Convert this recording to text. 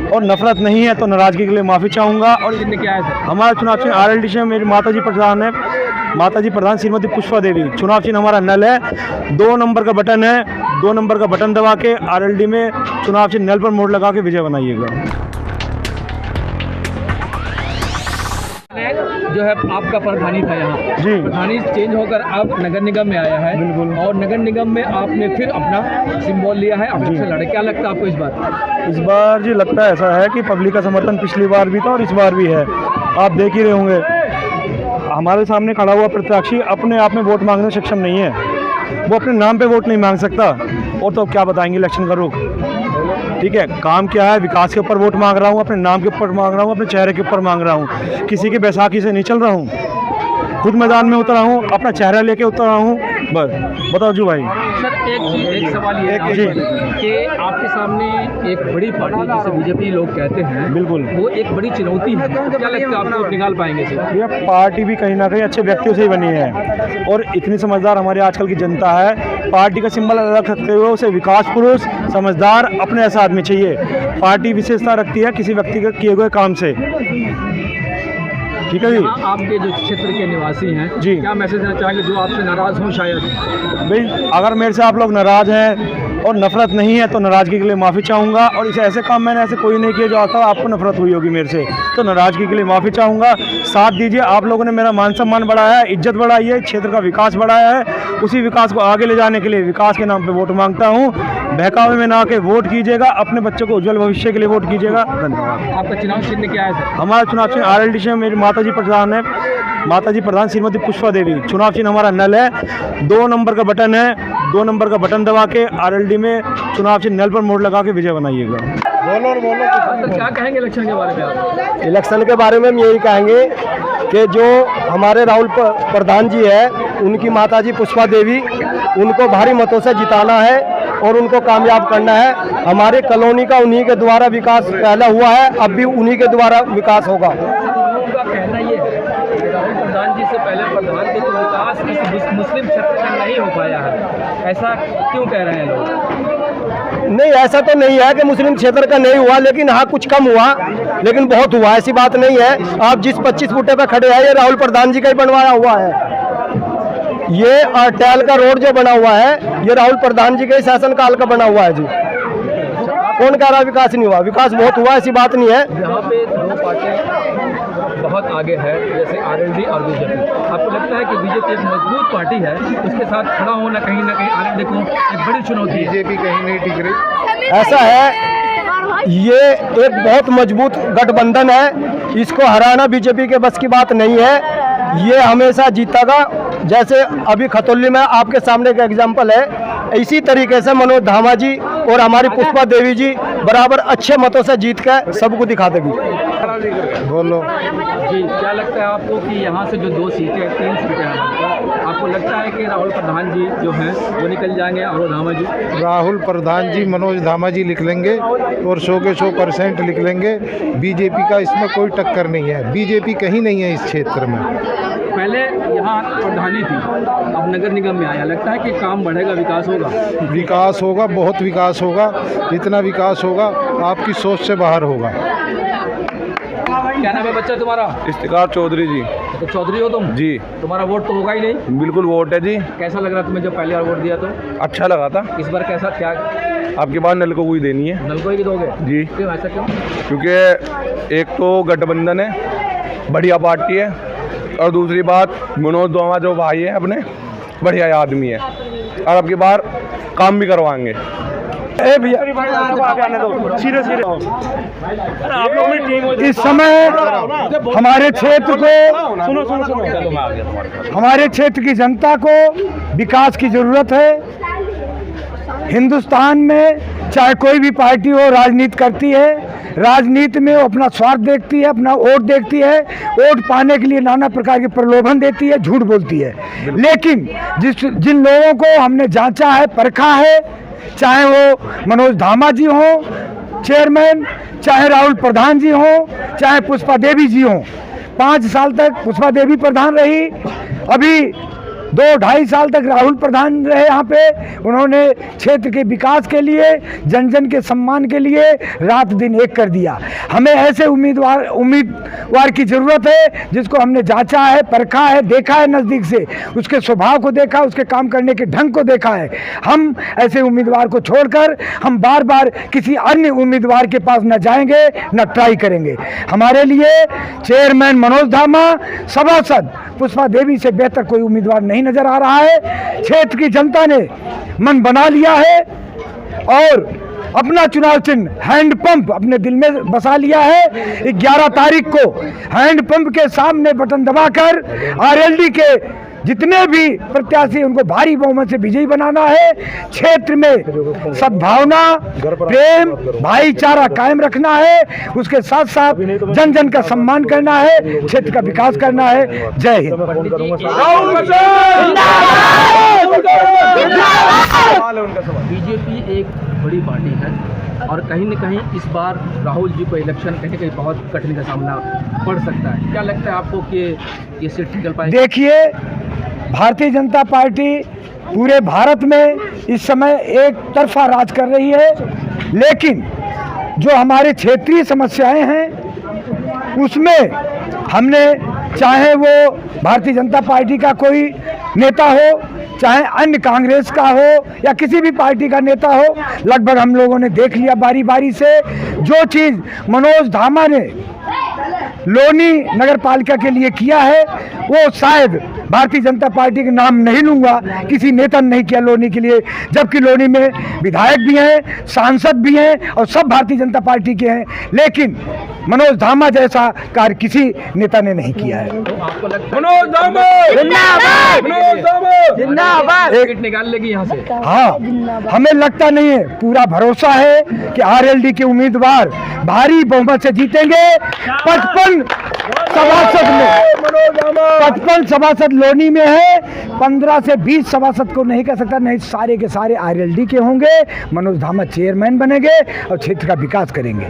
और नफरत नहीं है तो नाराजगी के लिए माफ़ी चाहूँगा। और क्या है सर? हमारा चुनाव चिन्ह RLD से मेरी माताजी प्रधान है, माताजी प्रधान श्रीमती पुष्पा देवी। चुनाव चिन्ह हमारा नल है, 2 नंबर का बटन है, 2 नंबर का बटन दबा के RLD में चुनाव चिन्ह नल पर मोड़ लगा के विजय बनाइएगा। जो है आपका प्रधानी था यहाँ जी, प्रधानी चेंज होकर अब नगर निगम में आया है। बिल्कुल। और नगर निगम में आपने फिर अपना सिंबल लिया है, अपने से लड़े। क्या लगता है आपको इस बार? इस बार जी लगता है ऐसा है कि पब्लिक का समर्थन पिछली बार भी था और इस बार भी है। आप देख ही रहे होंगे, हमारे सामने खड़ा हुआ प्रत्याशी अपने आप में वोट मांगने में सक्षम नहीं है। वो अपने नाम पे वोट नहीं मांग सकता, और तो क्या बताएंगे इलेक्शन का रुख। ठीक है, काम क्या है? विकास के ऊपर वोट मांग रहा हूँ, अपने नाम के ऊपर मांग रहा हूँ, अपने चेहरे के ऊपर मांग रहा हूँ। किसी की बैसाखी से नहीं चल रहा हूँ, खुद मैदान में उतरा हूँ, अपना चेहरा लेके उतरा हूँ। बस बताओ जी भाई। सर एक सवाल ये है जी कि आपके सामने एक बड़ी पार्टी जिसे बीजेपी लोग कहते हैं, बिल्कुल, वो एक बड़ी चुनौती है। क्या लगता है आपको निकाल पाएंगे सर? ये पार्टी भी कहीं ना कहीं अच्छे व्यक्तियों से ही बनी है, और इतनी समझदार हमारी आजकल की जनता है। पार्टी का सिंबल अलग रखते हुए उसे विकास पुरुष, समझदार, अपने ऐसा आदमी चाहिए। पार्टी विशेषता रखती है किसी व्यक्ति के किए हुए काम से। ठीक है जी। आपके जो क्षेत्र के निवासी हैं जी, क्या मैसेज देना चाहेंगे जो आपसे नाराज हों? शायद भाई अगर मेरे से आप लोग नाराज़ हैं और नफरत नहीं है तो नाराज़गी के लिए माफ़ी चाहूँगा। और इसे ऐसे काम मैंने ऐसे कोई नहीं किया जो आता आपको नफरत हुई होगी मेरे से, तो नाराज़गी के लिए माफ़ी चाहूँगा। साथ दीजिए, आप लोगों ने मेरा मान सम्मान बढ़ाया है, इज्जत बढ़ाई है, क्षेत्र का विकास बढ़ाया है। उसी विकास को आगे ले जाने के लिए विकास के नाम पे वोट मांगता हूँ। बहकावे में ना आके वोट कीजिएगा, अपने बच्चों को उज्जवल भविष्य के लिए वोट कीजिएगा। धन्यवाद। आपका चुनाव चिन्ह क्या है सर? हमारा चुनाव चिन्ह RLD से मेरी माताजी प्रधान है, माताजी प्रधान श्रीमती पुष्पा देवी। चुनाव चिन्ह हमारा नल है, 2 नंबर का बटन है, 2 नंबर का बटन दबा के RLD में चुनाव चिन्ह नल पर मोड़ लगा के विजय बनाइएगा। बोलो और बोलो। तो क्या कहेंगे इलेक्शन के बारे में आप? इलेक्शन के बारे में हम यही कहेंगे कि जो हमारे राहुल प्रधान जी है, उनकी माताजी पुष्पा देवी, उनको भारी मतों से जिताना है और उनको कामयाब करना है। हमारे कॉलोनी का उन्हीं के द्वारा विकास पहले हुआ है, अब भी उन्हीं के द्वारा विकास होगा। उनका कहना ये है कि राहुल प्रधान जी से पहले प्रधान के तो विकास इस मुस्लिम क्षेत्र में नहीं हो पाया है। ऐसा क्यों कह रहे हैं लोग? नहीं, ऐसा तो नहीं है कि मुस्लिम क्षेत्र का नहीं हुआ, लेकिन हाँ कुछ कम हुआ, लेकिन बहुत हुआ, ऐसी बात नहीं है। आप जिस 25 फुटे पे खड़े हैं, ये राहुल प्रधान जी का ही बनवाया हुआ है। ये अटेल का रोड जो बना हुआ है, ये राहुल प्रधान जी के शासनकाल का बना हुआ है जी। कौन कह रहा विकास नहीं हुआ? विकास बहुत हुआ, ऐसी बात नहीं है। यहाँ पे दो पार्टियाँ बहुत आगे है, जैसे RLD और बीजेपी। आपको लगता है कि बीजेपी एक मजबूत पार्टी है, उसके साथ खड़ा होना कहीं ना कहीं RLD को एक बड़ी चुनौती है? बीजेपी कहीं नहीं टिक रही। ऐसा है, ये एक बहुत मजबूत गठबंधन है, इसको हराना बीजेपी के बस की बात नहीं है। ये हमेशा जीतेगा। जैसे अभी खतौली में आपके सामने का एग्जाम्पल है, इसी तरीके से मनोज धामा जी और हमारी पुष्पा देवी जी बराबर अच्छे मतों से जीत कर सबको दिखा देगी। बोलो जी। क्या लगता है आपको कि यहाँ से जो 2 सीटें 3 सीटें हैं, आपको लगता है कि राहुल प्रधान जी जो हैं वो निकल जाएंगे और धामा जी? राहुल प्रधान जी, मनोज धामा जी लिख लेंगे और 100 के 100% लिख लेंगे। बीजेपी का इसमें कोई टक्कर नहीं है, बीजेपी कहीं नहीं है इस क्षेत्र में। पहले यहाँ प्रधानी थी, अब नगर निगम में आया, लगता है कि काम बढ़ेगा, विकास होगा? विकास होगा, बहुत विकास होगा, इतना विकास होगा आपकी सोच से बाहर होगा। क्या नाम है बच्चा तुम्हारा? इफ्तिकार चौधरी जी। तो चौधरी हो तुम जी। तुम्हारा वोट तो होगा ही नहीं? बिल्कुल वोट है जी। कैसा लग रहा तुम्हें जब पहली बार वोट दिया तो? अच्छा लगा था। इस बार कैसा क्या? आपके पास नल को कोई देनी है। नल को ही दोगे जी। क्यों, ऐसा क्यों? क्योंकि एक तो गठबंधन है, बढ़िया पार्टी है, और दूसरी बात मनोज धामा जो भाई है अपने, बढ़िया आदमी है, और अब की बार काम भी करवाएंगे। इस समय हमारे क्षेत्र को, हमारे क्षेत्र की जनता को विकास की जरूरत है। हिंदुस्तान में चाहे कोई भी पार्टी हो, राजनीति करती है, राजनीति में वो अपना स्वार्थ देखती है, अपना वोट देखती है, वोट पाने के लिए नाना प्रकार के प्रलोभन देती है, झूठ बोलती है। लेकिन जिन लोगों को हमने जांचा है, परखा है, चाहे वो मनोज धामा जी हों चेयरमैन, चाहे राहुल प्रधान जी हों, चाहे पुष्पा देवी जी हों, 5 साल तक पुष्पा देवी प्रधान रही, अभी 2-2.5 साल तक राहुल प्रधान रहे यहाँ पे। उन्होंने क्षेत्र के विकास के लिए, जन जन के सम्मान के लिए रात दिन एक कर दिया। हमें ऐसे उम्मीदवार की ज़रूरत है जिसको हमने जांचा है, परखा है, देखा है नज़दीक से, उसके स्वभाव को देखा, उसके काम करने के ढंग को देखा है। हम ऐसे उम्मीदवार को छोड़कर हम बार बार किसी अन्य उम्मीदवार के पास न जाएंगे, न ट्राई करेंगे। हमारे लिए चेयरमैन मनोज धामा, सभासद पुष्पा देवी से बेहतर कोई उम्मीदवार नहीं नजर आ रहा है। क्षेत्र की जनता ने मन बना लिया है और अपना चुनाव चिन्ह हैंडपंप अपने दिल में बसा लिया है। 11 तारीख को हैंडपंप के सामने बटन दबाकर आरएलडी के जितने भी प्रत्याशी उनको भारी बहुमत से विजयी बनाना है। क्षेत्र में सद्भावना, प्रेम, भाईचारा कायम रखना है। उसके साथ साथ जन जन का सम्मान करना है, क्षेत्र का विकास करना है। जय हिंद। बीजेपी एक बड़ी पार्टी है और कहीं न कहीं इस बार राहुल जी को इलेक्शन कहीं न कहीं बहुत कठिन का सामना पड़ सकता है। क्या लगता है आपको कि ये सीट निकल पाएगी? देखिए, भारतीय जनता पार्टी पूरे भारत में इस समय एक तरफा राज कर रही है, लेकिन जो हमारे क्षेत्रीय समस्याएं हैं उसमें हमने, चाहे वो भारतीय जनता पार्टी का कोई नेता हो, चाहे अन्य कांग्रेस का हो या किसी भी पार्टी का नेता हो, लगभग हम लोगों ने देख लिया बारी बारी से। जो चीज़ मनोज धामा ने लोनी नगर पालिका के लिए किया है वो शायद भारतीय जनता पार्टी के नाम नहीं लूंगा, किसी नेता ने नहीं किया लोनी के लिए, जबकि लोनी में विधायक भी हैं, सांसद भी हैं और सब भारतीय जनता पार्टी के हैं, लेकिन मनोज धामा जैसा कार्य किसी नेता ने नहीं किया है। तो आपको लगता है मनोज धामा जिंदाबाद, मनोज धामा जिंदाबाद। टिकट निकाल लेगी यहाँ से? हाँ, हमें लगता नहीं है, पूरा भरोसा है कि आरएलडी के उम्मीदवार भारी बहुमत से जीतेंगे। 55 सभासद में 55 सभासद लोनी में है, 15 से 20 सभासद को नहीं कह सकता, नहीं सारे के सारे आरएलडी के होंगे। मनोज धामा चेयरमैन बनेंगे और क्षेत्र का विकास करेंगे।